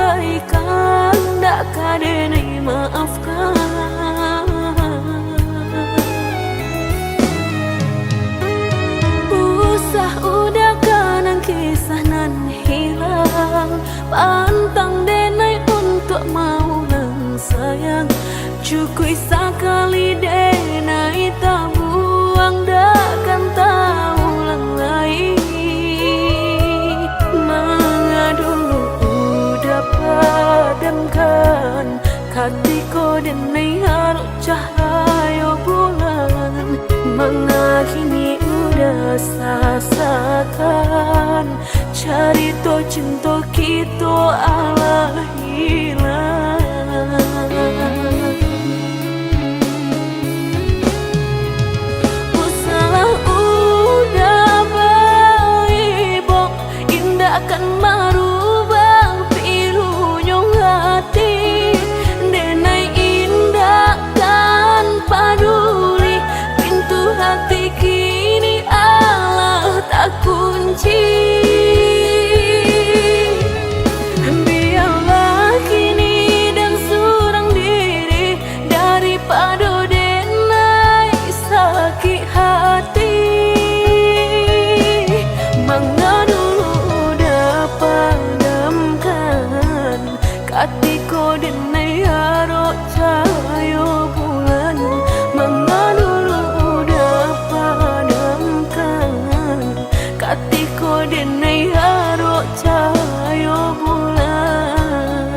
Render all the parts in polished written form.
abaikan, tak kadenai maafkan. Usah udah kanang kisah nan hilang, pantang denai untuk mau lang sayang. Cukui sekali denai tak buang, takkan tahu lang lagi. Dulu udah padamkan hatiku denai harus cahaya bulan. Mengakini udah sasakan, cari to cinta kita ala hilang. Usalah udah baik, bok indah akan marubah pilunya hati. Denai indah tanpa peduli, pintu hati kini Allah tak kunci. Biarlah kini dan surang diri, daripada denai sakit hati. Hatiku denai harus cahaya bulan. Dulu udah padamkan hatiku denai harus cahaya bulan.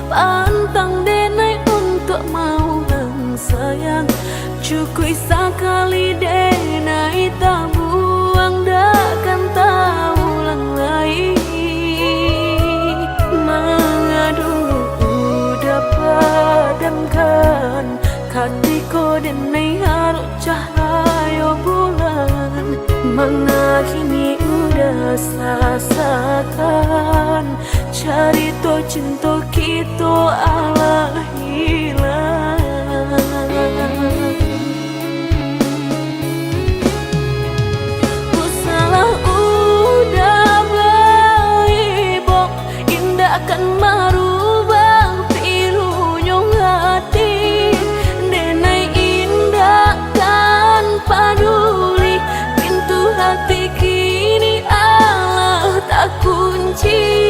Pantang denai untuk mau lang sayang. Cukui sekali denai tak buang, takkan tahu lang lagi. Dulu udah padamkan hatiku denai harus cahaya bulan. Mengakini udah sasakan, cari to cinta kita ala hilang. Usalah udah baik, bok indah akan marubah pilunya hati. Denai indah tanpa peduli, pintu hati kini Allah tak kunci.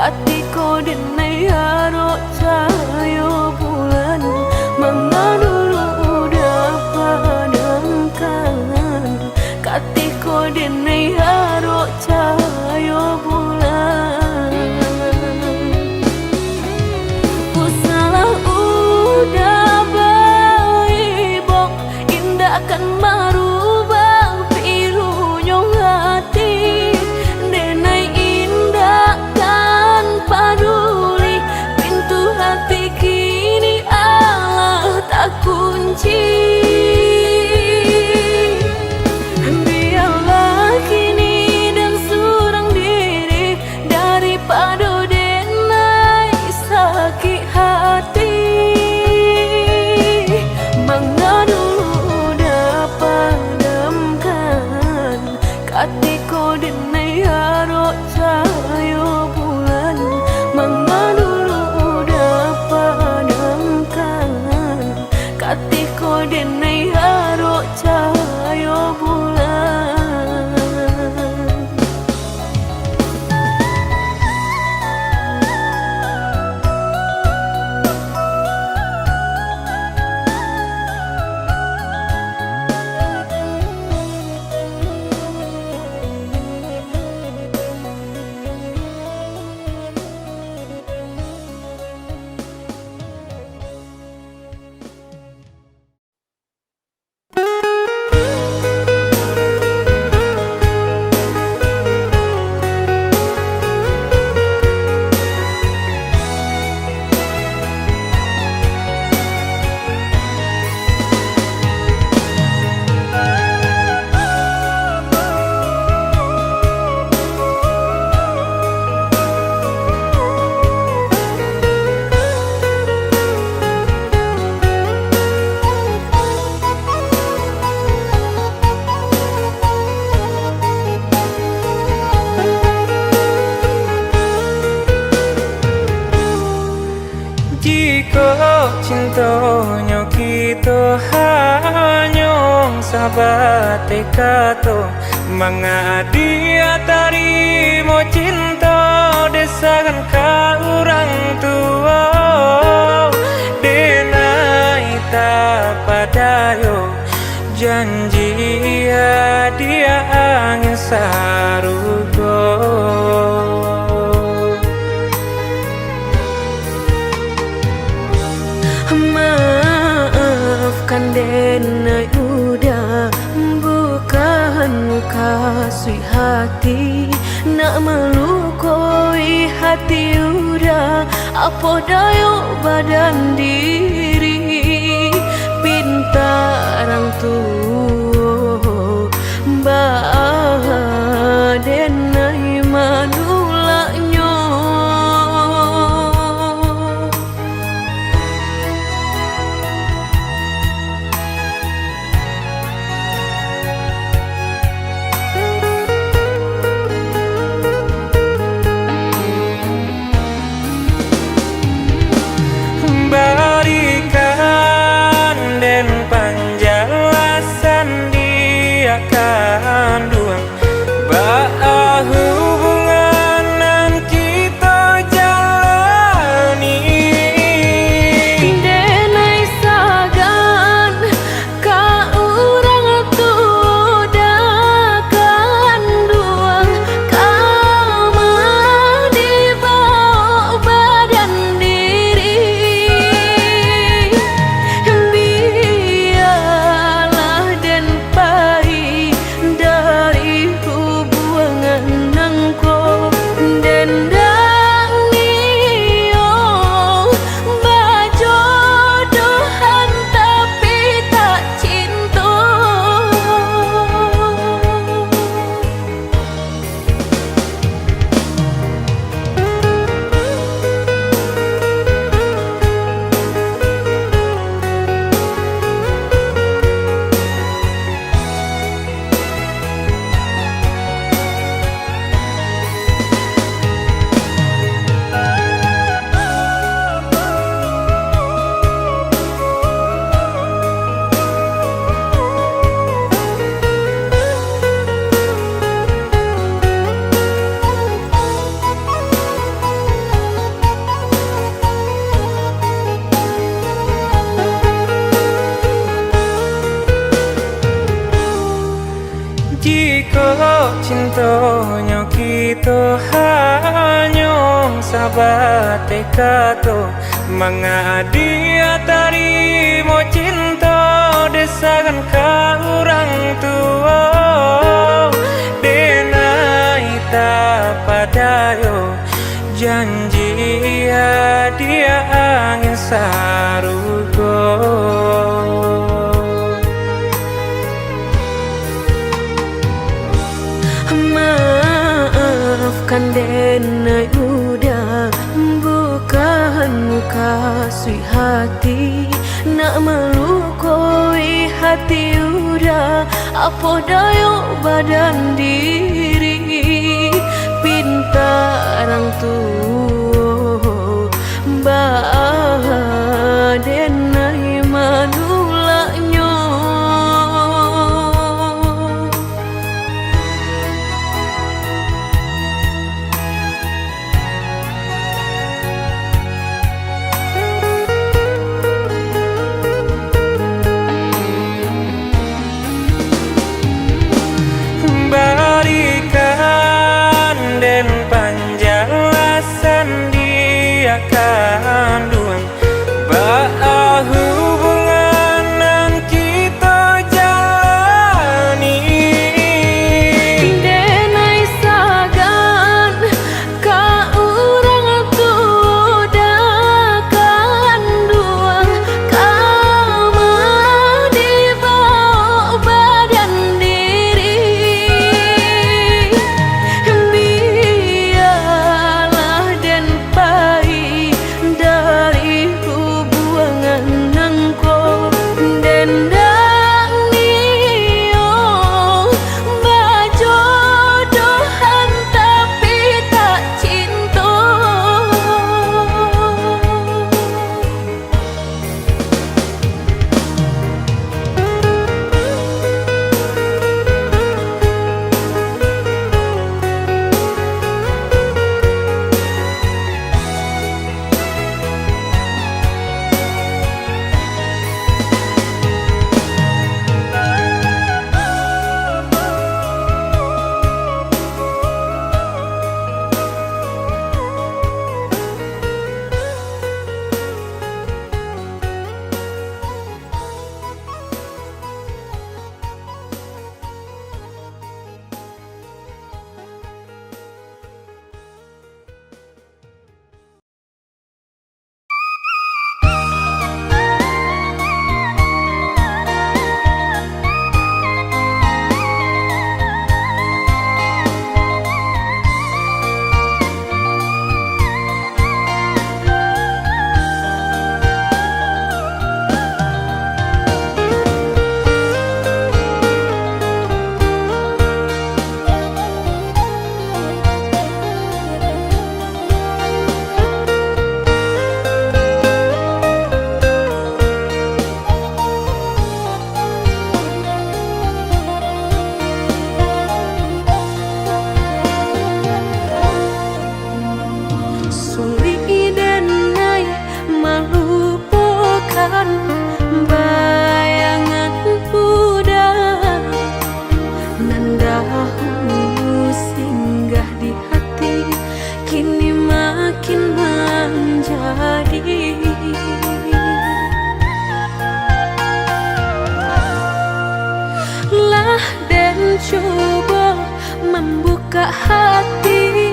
Hatiku denai harus cahaya bulan. Dulu udah padamkan hatiku denai harus cahaya bulan. Usalah udah baik, bok indah akan marubah pilunya hati. Denai indah peduli, pintu hati kini Allah tak kunci. Biarlah kini dan surang diri, daripada denai sakit hati. Dulu udah sahabat kato manga dia tarimo cinta desakan ka orang tua denai tak padayo janji ya dia angin sarugo. Maafkan denai udah bukan kasih hati nak melukai hati udah apa dayo badan diri pinta orang tua bah denai manulaknya. Berikan dan penjelasan dia kandung bahwa hubungan kita jalani Denai sagan ka urang tua kandung kama dibawa badan diri biarlah dan pai dari hubungan nangko dendang nio bajodohan tapi tak cinta. jika cintanya kita hanya sahabat kato manga dia tarimo cinta desakan ka orang tua denai tak padayo janji ya dia angin sarugo. Maafkan denai udah bukan kasih hati nak melukai hati udah apa dayo badan diri pinta orang tua bah denai manulaknya. Berikan dan penjelasan dia kandung Lah dan coba membuka hati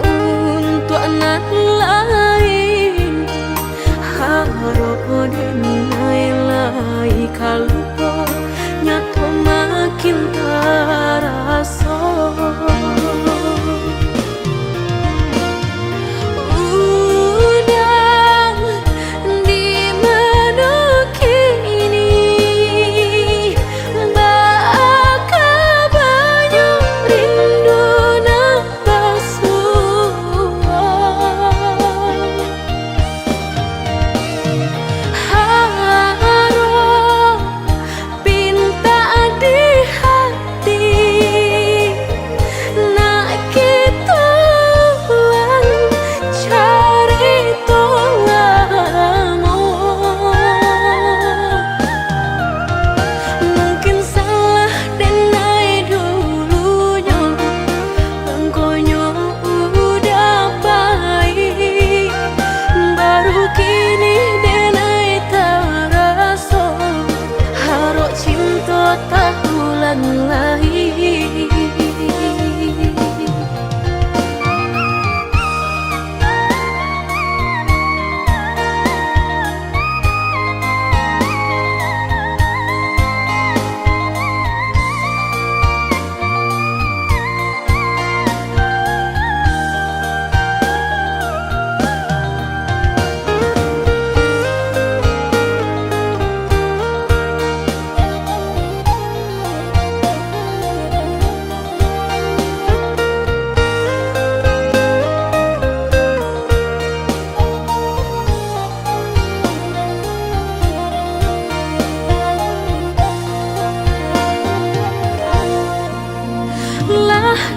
untuk anak lain. Harap denai lai kalupa nyato makin terasa.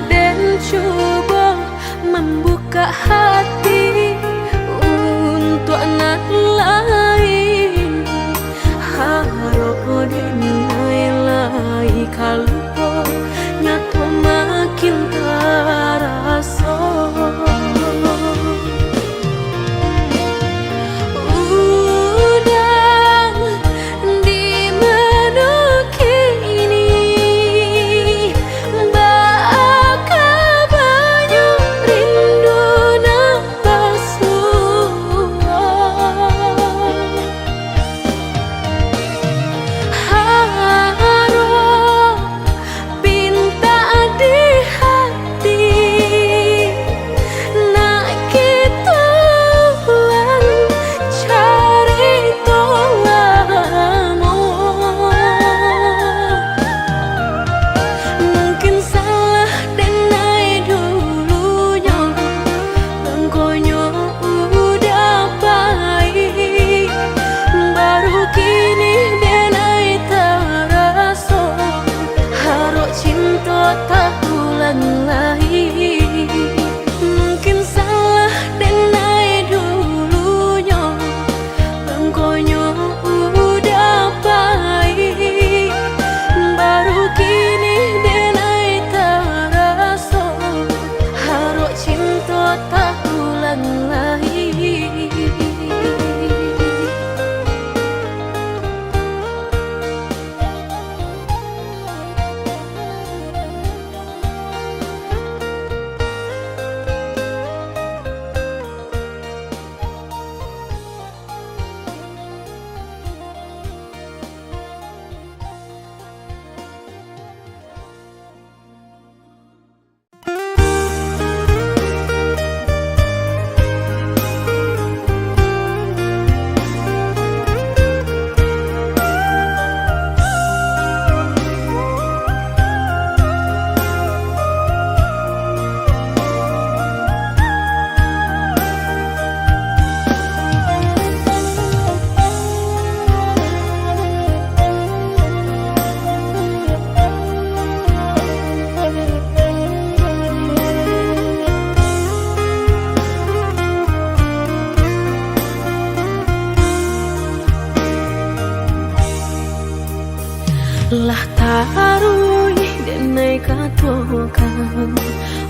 Dan coba membuka hati untuk anak lain. Harap denai lai kalupa nyato makin terasa. Mungkin salah denai dulunya, bangkonya udah baik. Baru kini denai terasa, harap cinta tak ulang lagi. Lah tarui denai katokan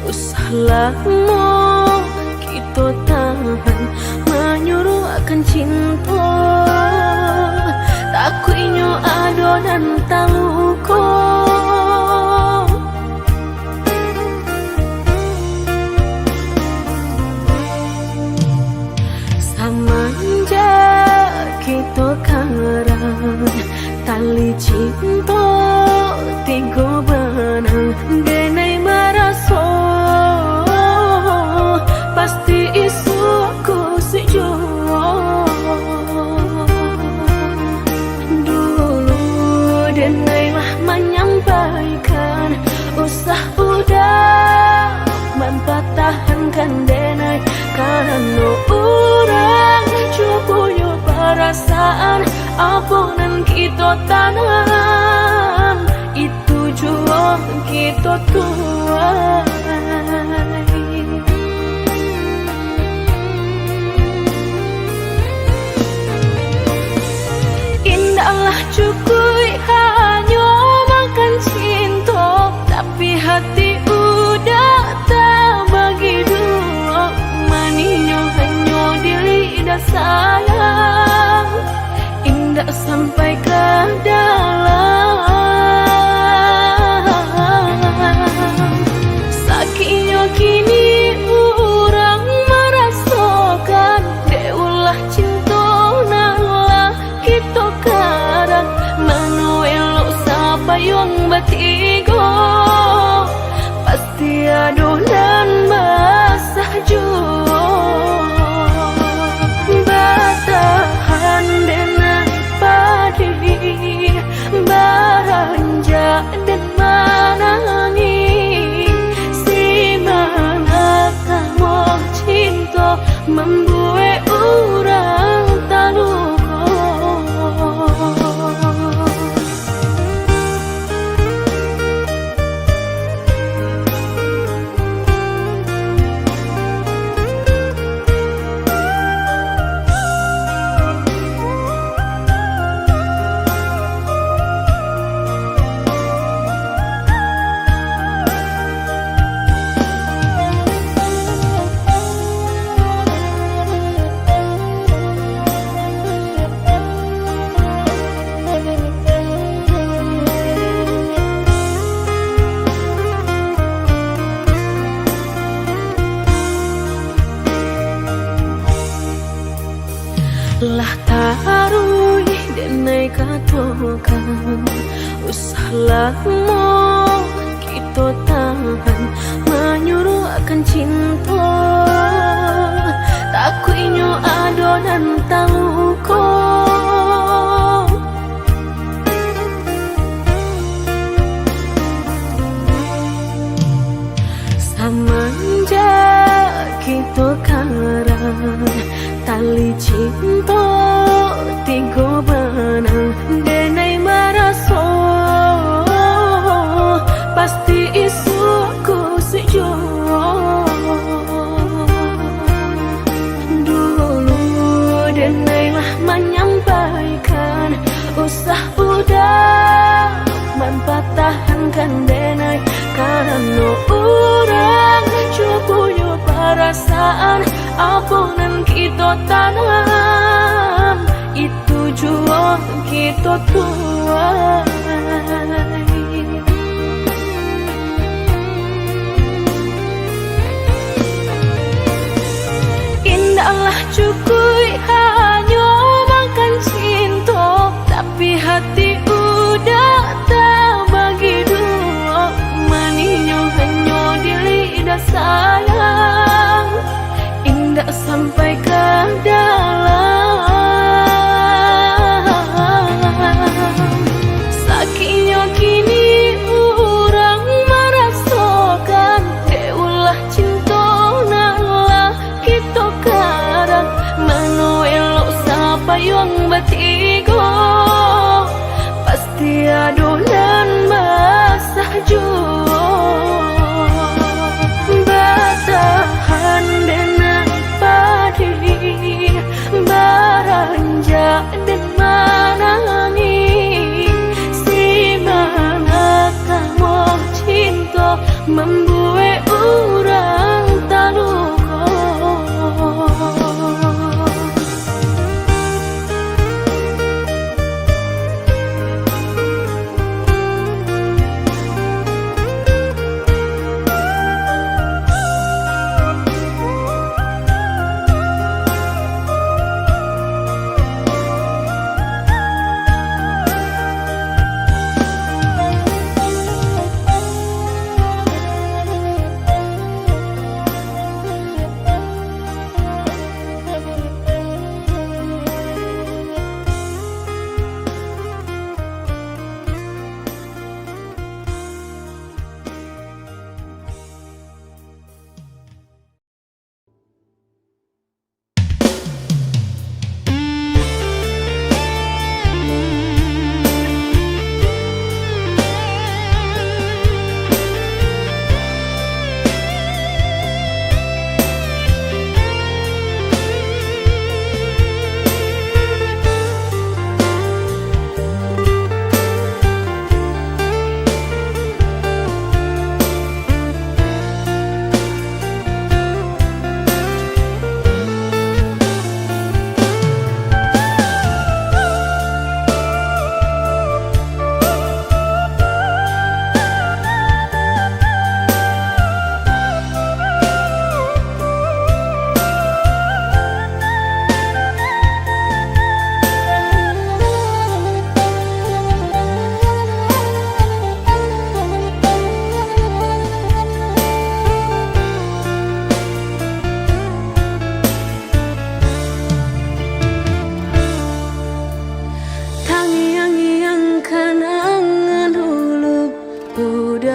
usah lama kita tahan menyuruh akan cinta takuinyo adonan taluko. tigo benang denai maraso pasti isu aku sejo. Dulu denai mah menyampaikan usah udah mempatahankan denai karena orang cukup yo perasaan apunan kita tanam itu jual kita tuai. Indahlah cukup hanya makan cinta tapi hati udah tak bagi dua maninyo hanya di lidah sayang indah sampai ke dalam sakitnya kini orang merasakan deulah cinta nalah kita karang manuelo siapa yang batigo pasti adonan basah jo batahan dengan padi baranja dan manangi si mana kamu cinta membuat orang tak luka. Lah taruh denai katokan usahlah mau kita tahan menyuruh akan cinta takutnya adonan taluko samanja kita karang tali cinta tigo benang denai maraso pasti isu aku sejo. Dulu denai mah menyampaikan usah udah mempatahankan denai karena orang cukup yo perasaan apunan kita tanam itu jual kita tuai. Indahlah cukup hanya makan cinta tapi hati udah tak bagi dua maninyo hanya di lidah sayang indah sampai ke dalam sakitnya kini orang merasakan deulah cinta nalah kita karang manuelo siapa yang batigo pasti adonan basah jo batahan dengan padi baranja dan manangi si mana kamu cinta membuat orang tak luka.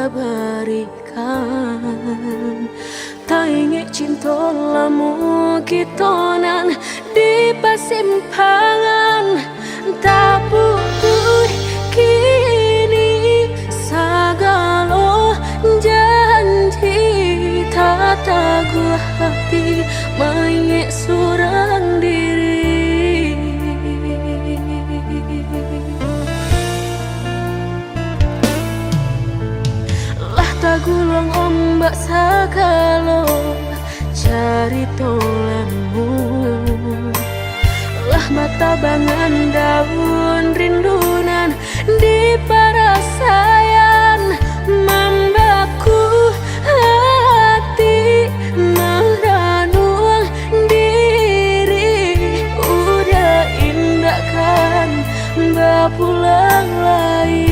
udah berikan. Tak ingin cinta lamu kitonan di persimpangan. Tak butuh kini segala janji. Tak tahu hati mayek surang diri. Lah tak gulung ombak segala cari tolamu. Lah mata bangan daun rindunan di parasayan. Membaku hati meranung diri. Udah indah kan bapulang lagi.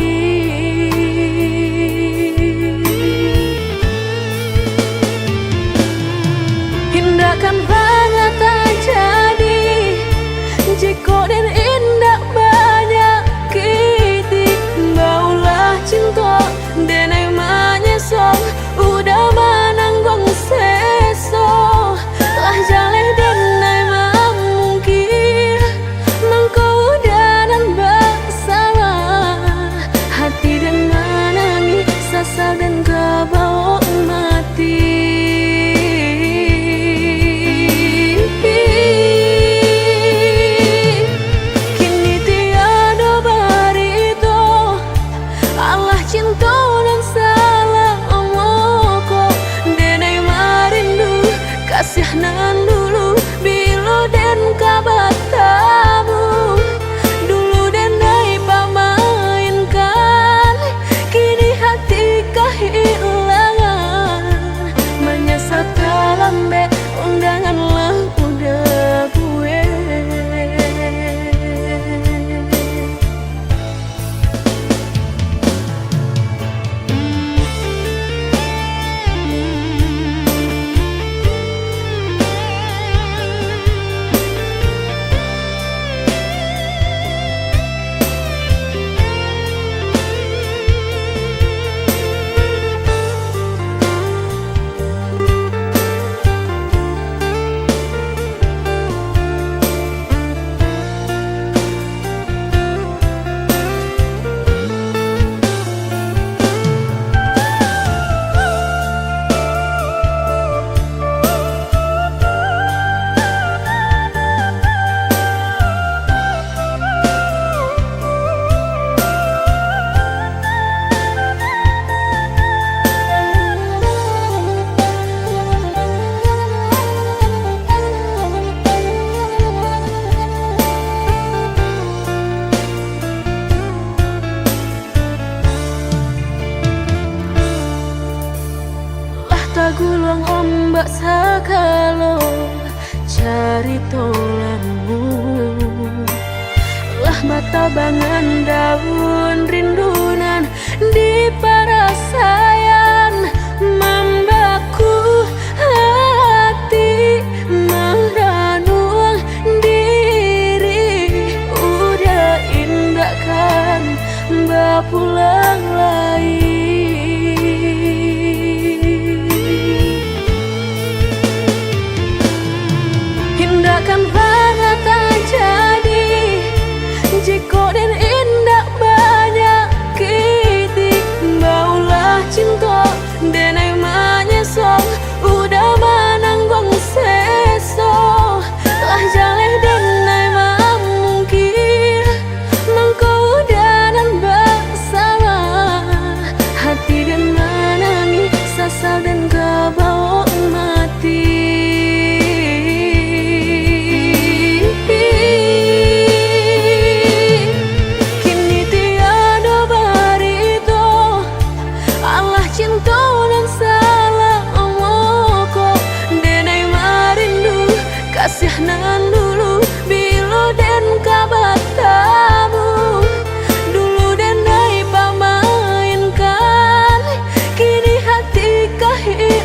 Hindakan banget terjadi jika dan indah banyak kiti. Baulah cinta dan emangnya song udah menanggung seso. Lah jaleh dan emang mungkin mengkau dan bersalah. Hati dan menangis sasal dan kebawa mati. Kasihanan dulu bilo dan kabar tamu. Dulu dan nai pamainkan. Kini hati kehilangan. Menyesal terlambat undangan lah udah gue. Gulung ombak segala cari tolamu. Lah mata bangan daun rindunan di parasayan. Membaku hati meranung diri. Udah indah kan bapulang lagi. Hindakan banget terjadi jika dan indah banyak kiti. Baulah cinta dan emangnya song udah menanggung seso. Lah jaleh dan emang mungkin mengkau dan bersalah. Hati dan menangis sasal dan kebawa mati. Kasihanan dulu bilo dan kabar tamu. Dulu dan nai pamainkan. Kini hati kehilangan.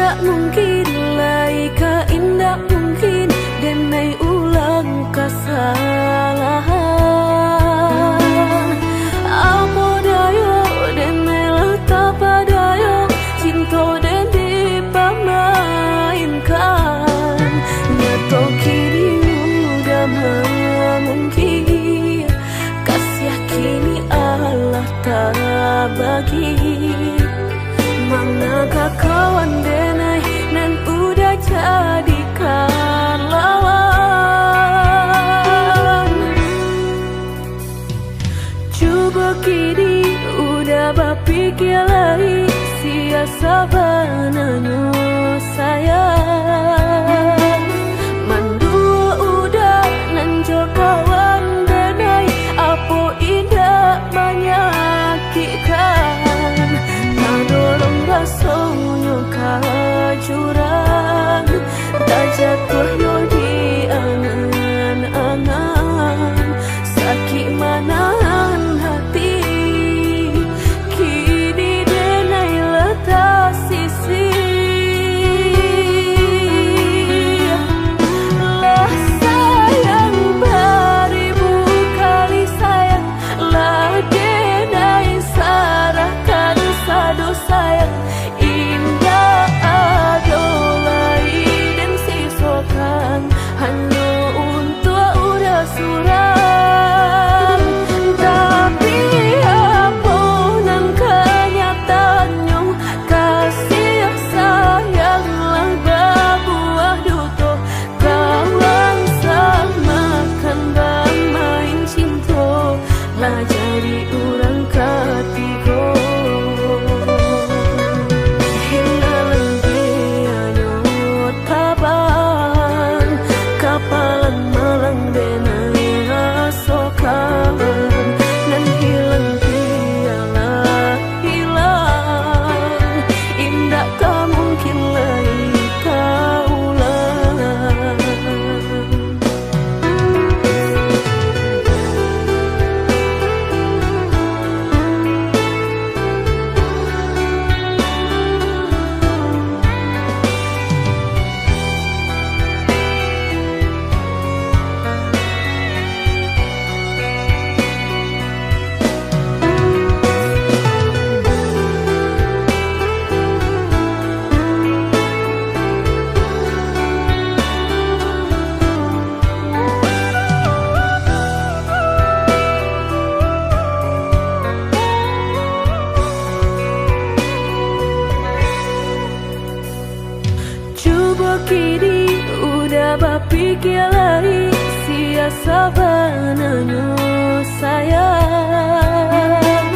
indah mungkin laika indah mungkin denai ulang kesalahan apa dayo denai letak padayo cinta den dipamainkan nyato kini udah mungkin kasih kini Allah tak bagi manakah kawan denai nan udah jadikan lawan coba kini udah berpikir lagi siasa bananyo sayang mandua udah nanjo kawan denai apa indah menyakitkan tadolong rasonyo jurang tak jatuh yo di angan-angan sakit manahan hati kini denai letak sisi lah sayang beribu kali sayang lah denai sarahkan sadu sayang indah adolai dan sisokan hanya untuk udah suram tapi apa nan kenyataannya kasih sayang lah berbuah duto kawan sama kan bang main cinta lah jadi orang ketiga kapalan malang denai asokan nan hilang tialah hilang indah tak mungkin lagi kaulang kini udah berpikir lagi siasa bananyo sayang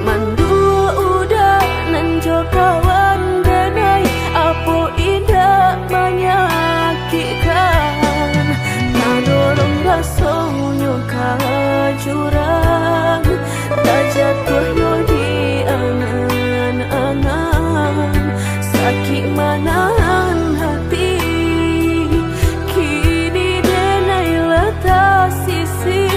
mandua udah nanjo kawan denai apa indah menyakitkan tadolong rasonyo jurang tak jatuh yo di angan-angan sakit manahan hati kini denai letak sisi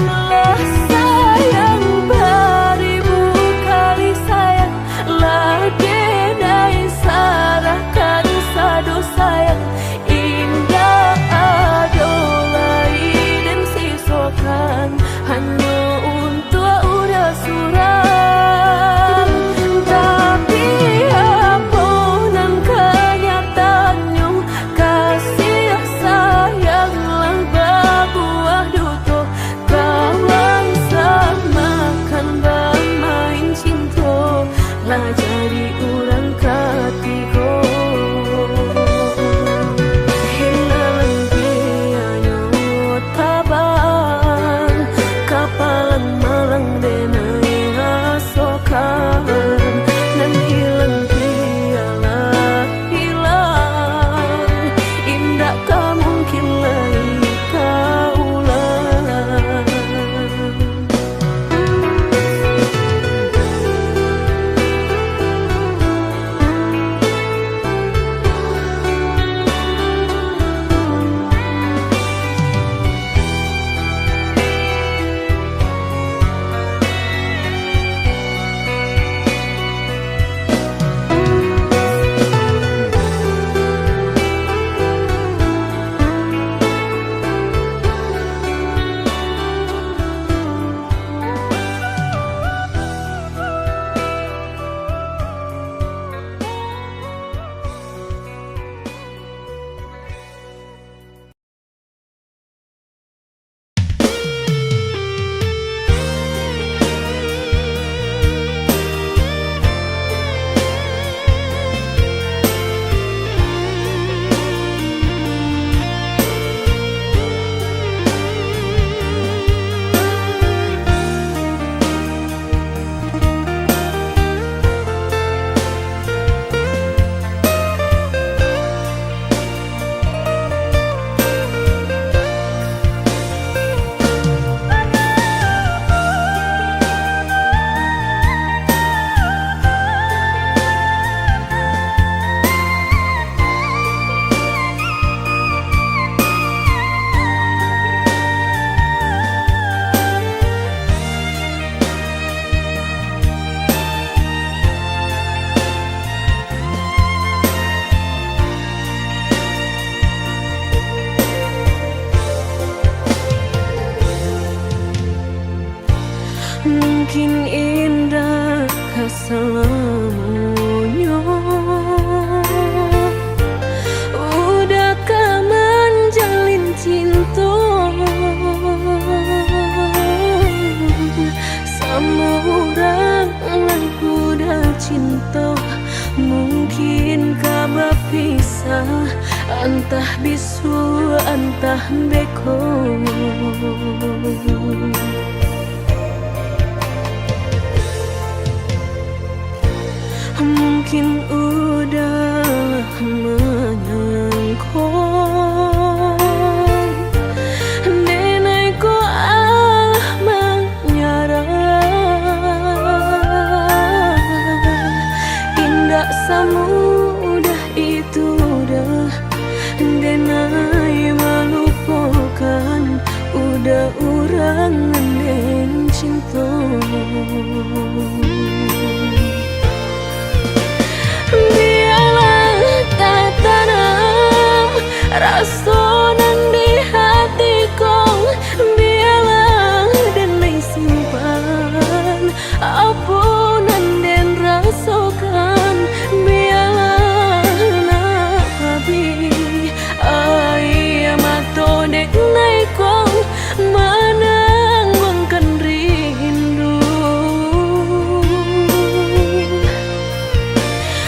lah sayang beribu kali sayang lah denai sarahkan sadu sayang indah adolai dan sisokan indah kaselamunya. Udah menjalin cinta sama orang yang udah cinta. Mungkin kabar pisah, entah bisu entah beko. Mungkin udah menyangkut nenekku menyerah. Indah semudah itu dah denai melupakan. Udah orang yang cinta. Rasa nang di hatiku, biarlah denai simpan. Apa nan den rasakan, biarlah nabi. Ai mato denai kong menangguhkan rindu.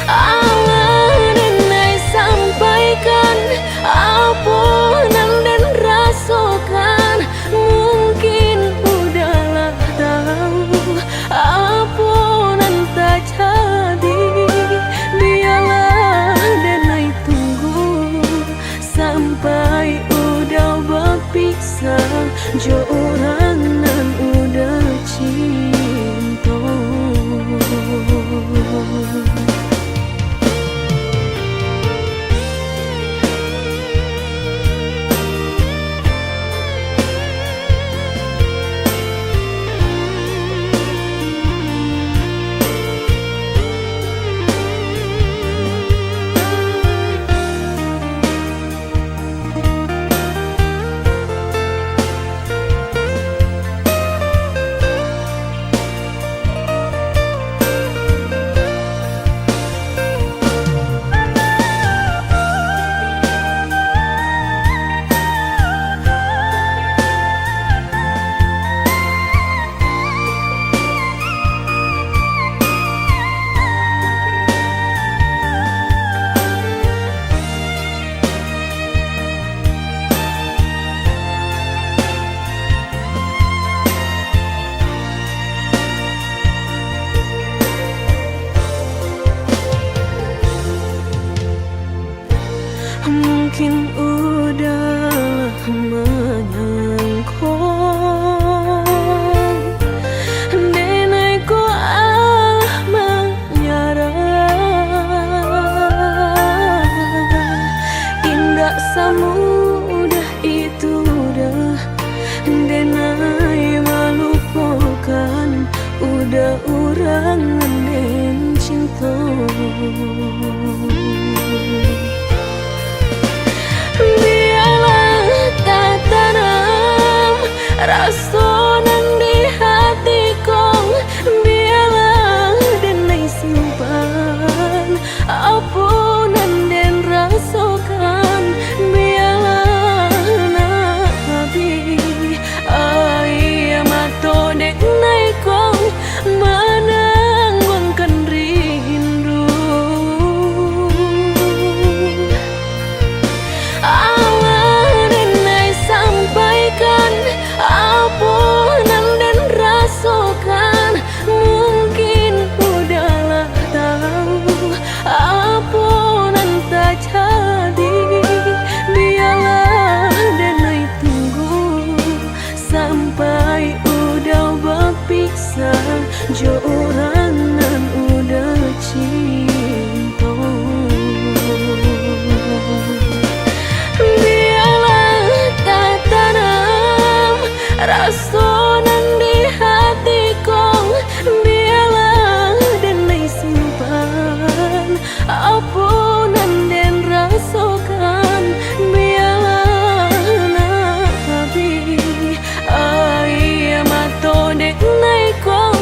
Allah denai sampaikan apa yang dan rasakan. Mungkin udahlah tahu apa yang tak jadi. Biarlah denai tunggu sampai udah berpisah. Jo orang yang udah cinta. Mungkin udah menyangkut nenekku menyerah. Indah semudah itu dah denai melupakan. Udah orang yang cinta. Rasa nang di hatiku, biarlah denai simpan. Apa nan den rasakan, biarlah nabi. Ai mato denai kong menangguhkan rindu. Allah denai sampaikan apa yang dan rasakan. Mungkin udahlah tahu apa yang tak jadi. Biarlah denai tunggu sampai udah berpisah. Jo orang yang udah cinta. Rasa nang di hatiku, biarlah denai simpan. Apa nan den rasakan, biarlah nabi. Ai mato denai kong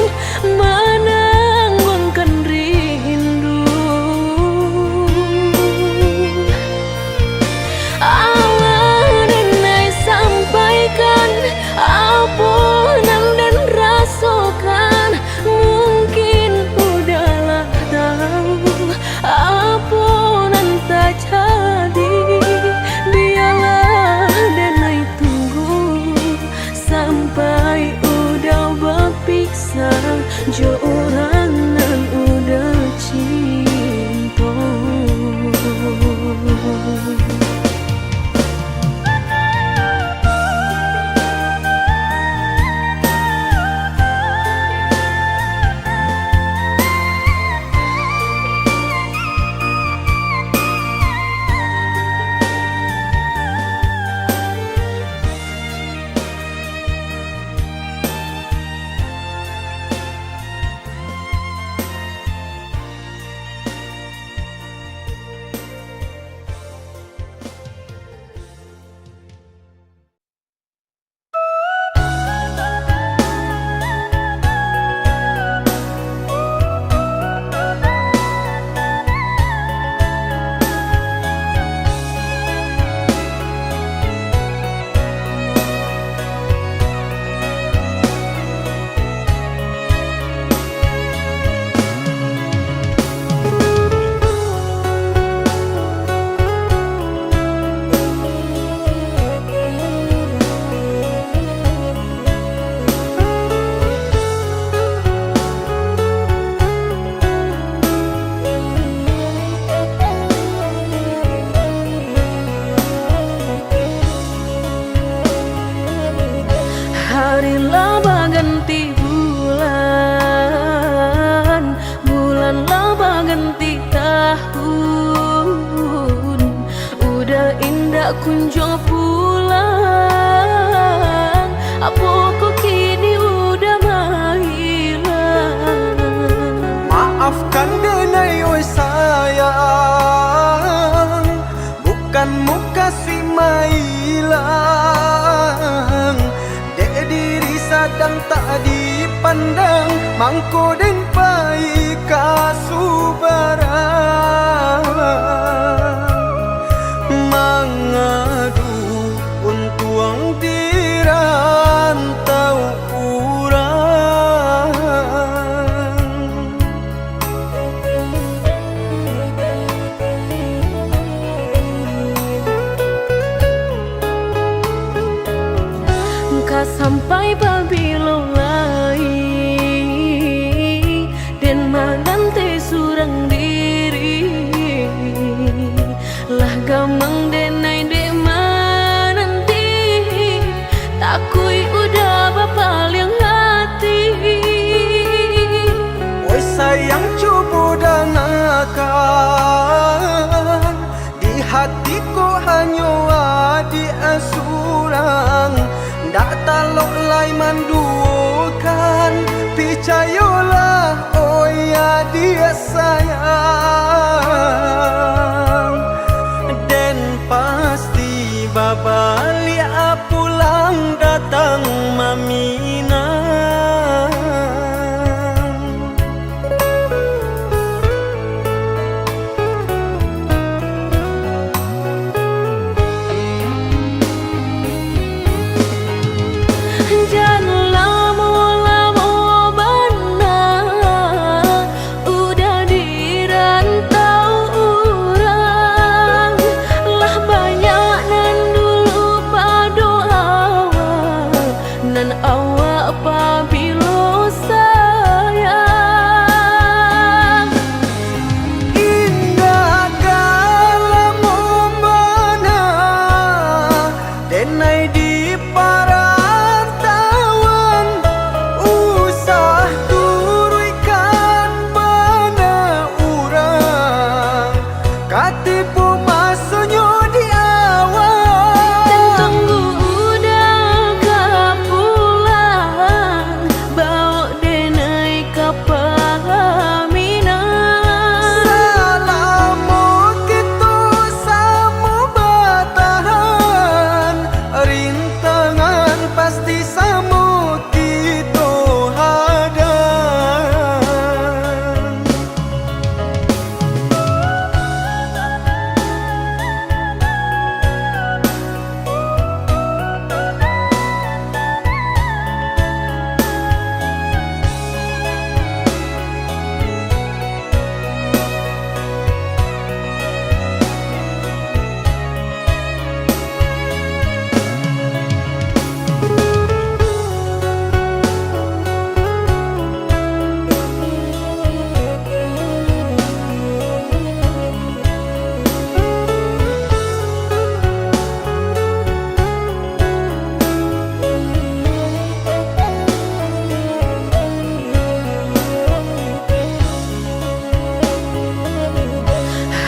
kunjung pulang. Apa kok kini udah menghilang? Maafkan denai oi sayang, bukan muka si mailang. Dek diri sadang tak dipandang, mangko den pai kasubarang. Mangadu untuang dirantau urang. Ka sampai babilo lai dan magante surang diri lah gamang denai dek nanti takui udah bapaling hati. Oi sayang cubu dangakan, di hatiku hanya adi asurang. Ndak talok lai mandukan, percayalah oh ya dia sayang. Dan pasti babali pulang datang mamina.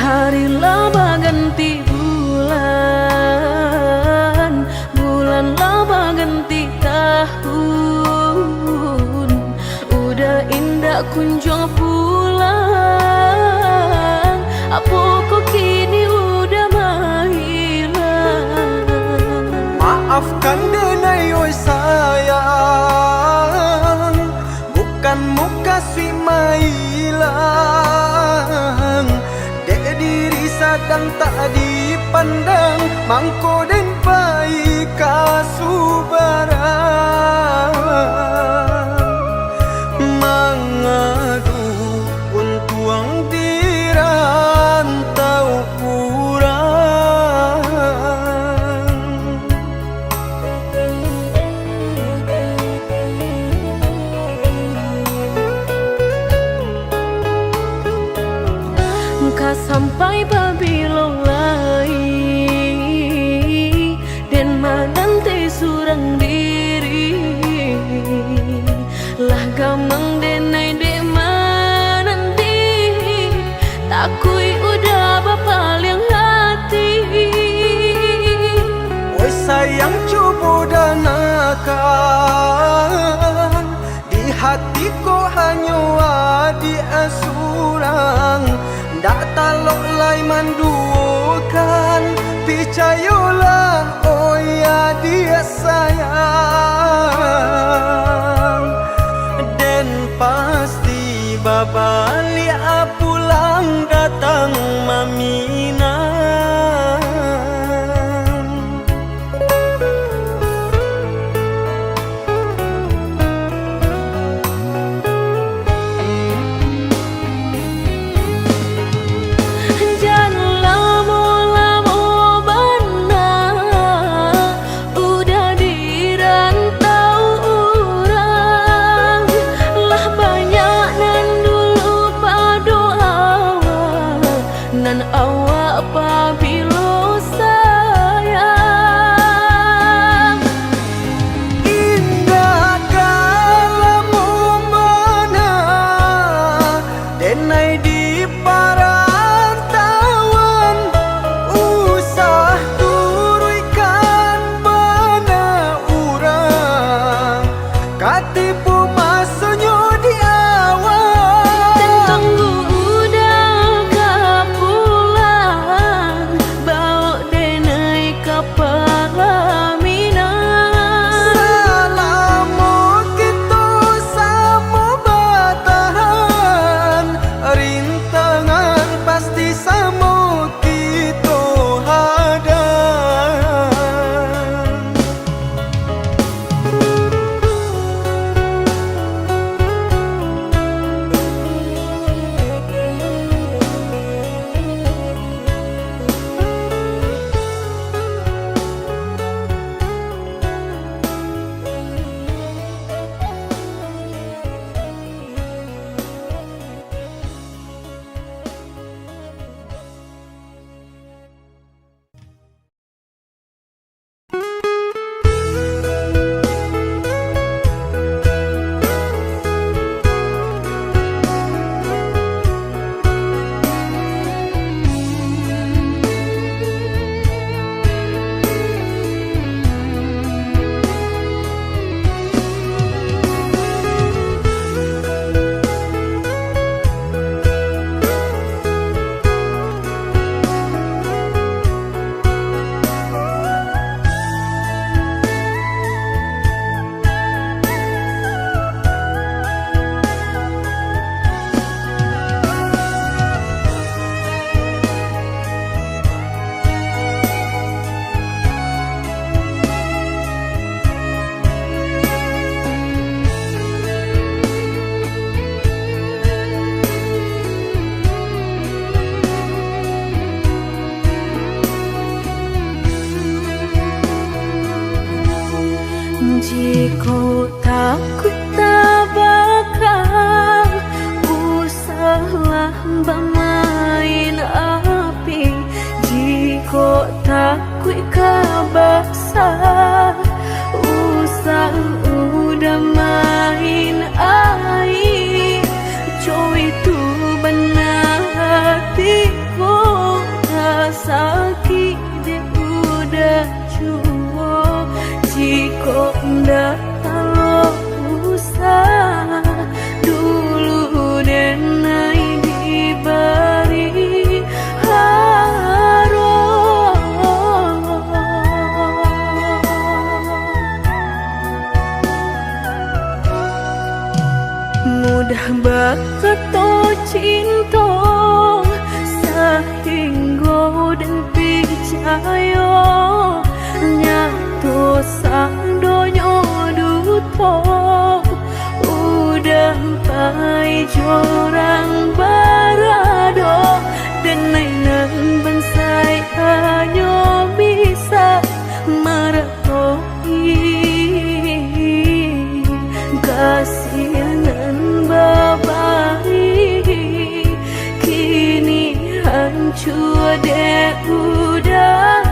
Hari laba ganti bulan, bulan laba ganti tahun. Udah indah kunjung pulang, apa kok kini udah menghilang? Maafkan denai oi sayang, bukan muka si mailang. Dek diri sadang tak dipandang, mangko den pai kasubarang. Mangadu untuang dirantau urang. Ka sampai babilo lai dan magante surang diri lah gamang denai dek nanti takui udah bapaling hati. surang dak talok lai mandukan picayolah oh ya dia sayang dan pasti babali pulang datang mamina. Jika takut tak bakal usahlah bermain api. Jika takut kabasah usah udah main air. Coy itu benar hatiku tak sakit dia udah cukup. Jika ndak kalau usah dulu dan naik diberi harum. Mudah berkata cinta sehingga dan percaya nyatu sang donya duto udah pai jorang barado dan nainan bensai hanya bisa meratoi kasihanan babai kini hancur deh udah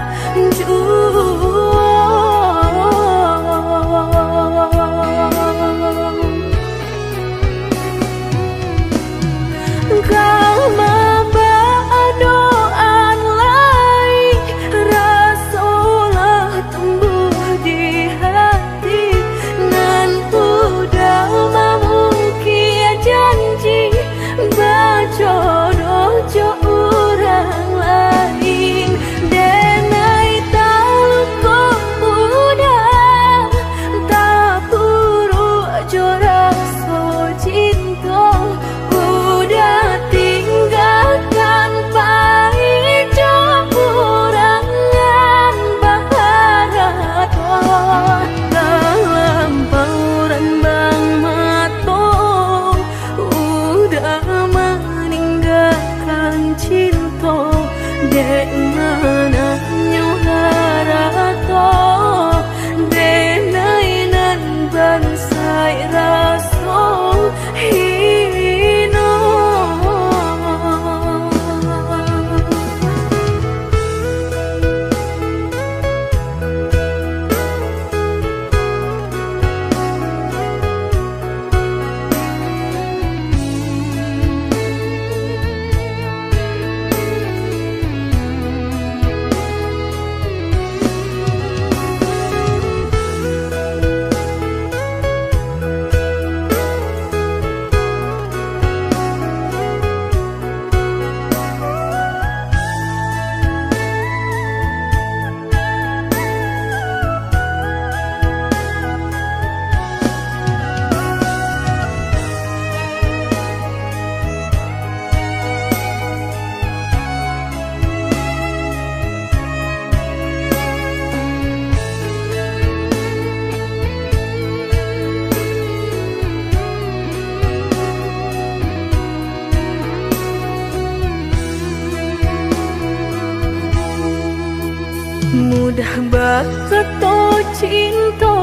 Udah bakato cinta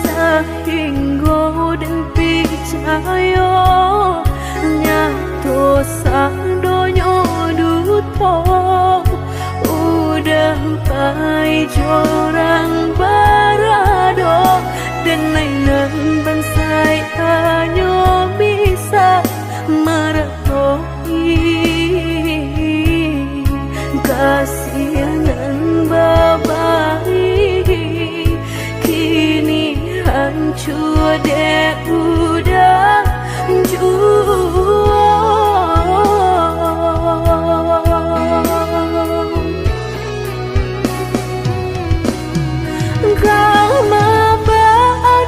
sehingga dan percaya nyato sang donyo duto. Udah pai jorang barado dan mainan bansai hanya bisa meretoi kasihanan babai. Kini hancur deh udah jual. Gama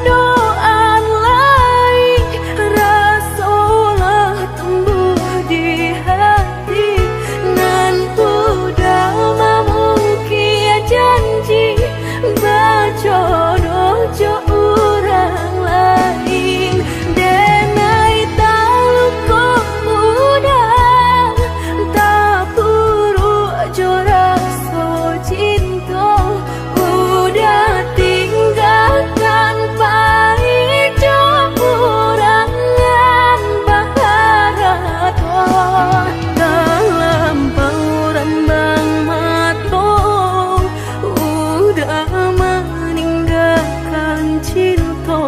doan lain rasolah tumbuh di hati nan udah mungkin janji bajodoh jo orang lain denai tahu kok udah tak buru jo rasa cinta udah tinggalkan baik jo urangan baharato dalam pauran bang mato udah meninggalkan cinta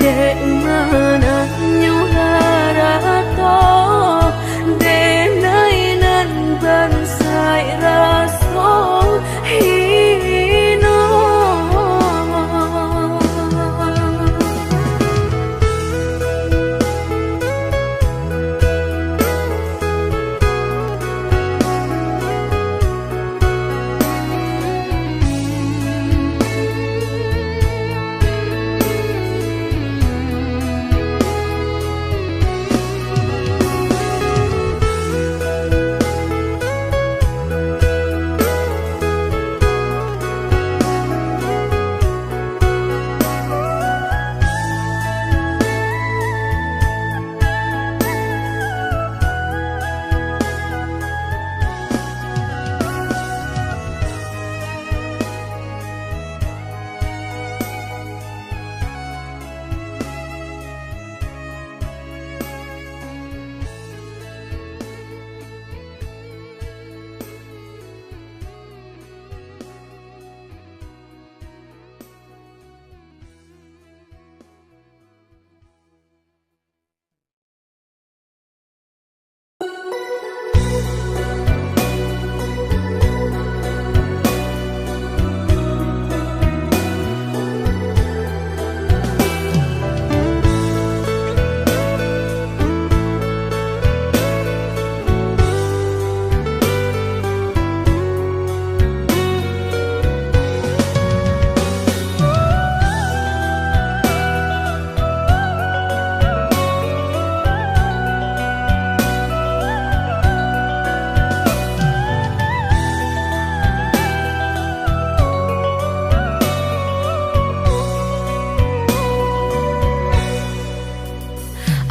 dek mana nyuharato denai nan bansai raso hino.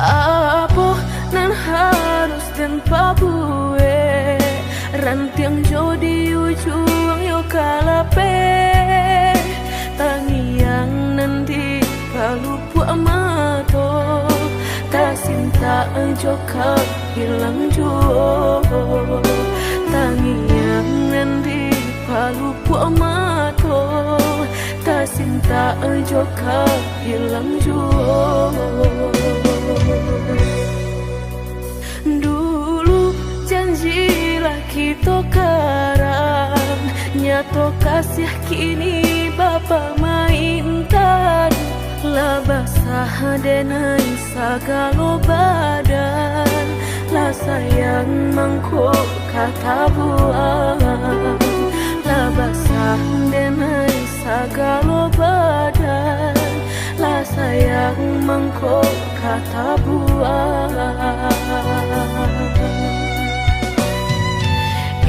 Apa nan harus dan pabue rantiang jo di ujung yo kalape tangiang nanti palupu amato tak sinta jo hilang jo tangiang nanti palupu amato tak sinta jo hilang jo. Dulu janjilah kita karang nyato kasih kini bapa mainkan lah basah denai sagalo badan lah sayang mangkok kata buang lah basah denai sagalo badan lah sayang mangkok kata buang.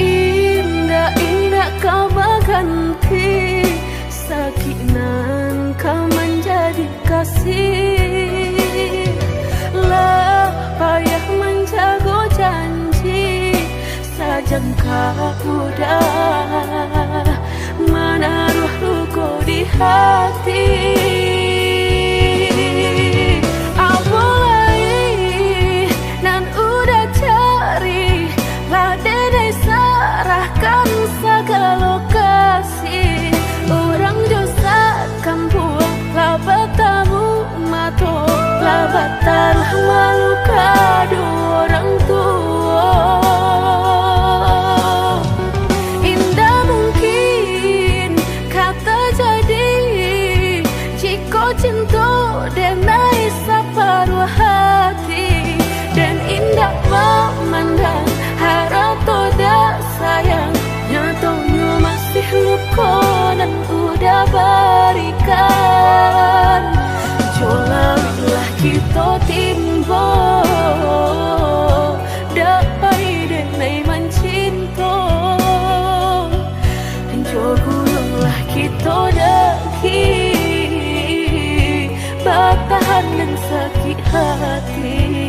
Indah-indah kau berganti sakinan kau menjadi kasih lah payah menjaga janji sajangka udah hati. Awalai nan udah cari lah dede serahkan segala kasih. Orang dosa kampung lah bertamu mato lah bataruh malu kado orang tua. Indah mungkin kata jadi jika cinta denai separuh hati. Dan indah memandang harap toda sayang nyatanya masih luka dan udah berikan. Jolalah kita timbo dapai denai mencinta. Dan jogullah kita daki bertahan dan sakit hati.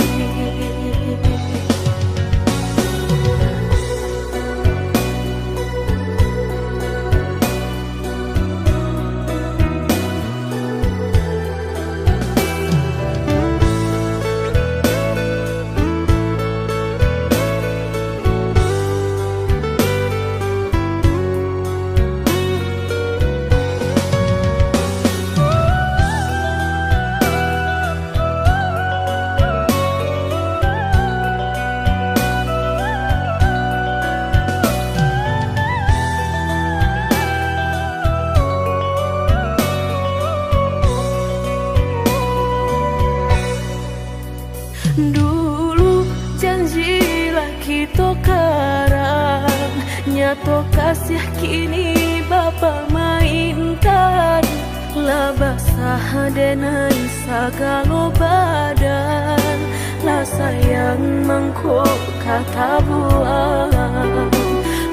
Dulu janjilah kita karang nyato kasih kini bapa mainkan. Lah basah denai segala badan lah sayang mangkok kata buang.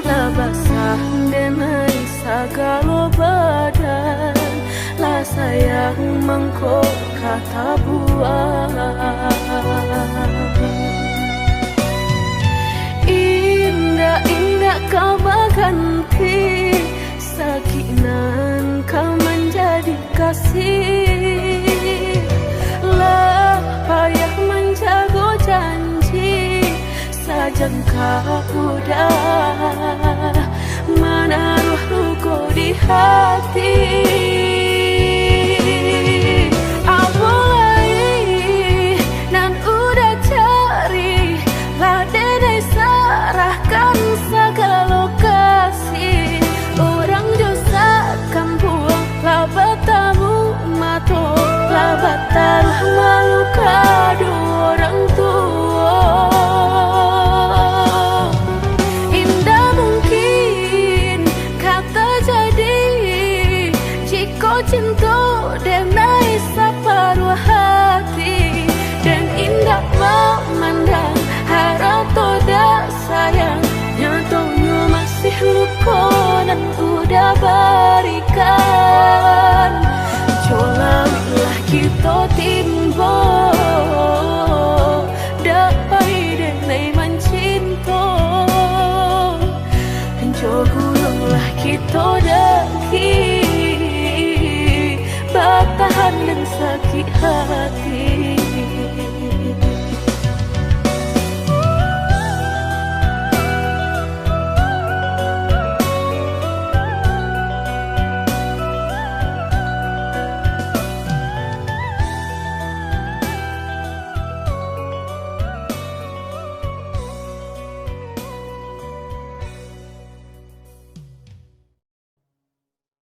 Lah basah denai segala badan lah sayang mangkok kata buang. Indah-indah kau berganti sakinan kau menjadi kasih. Lah payah menjaga janji sajangka udah menaruh luka di hati.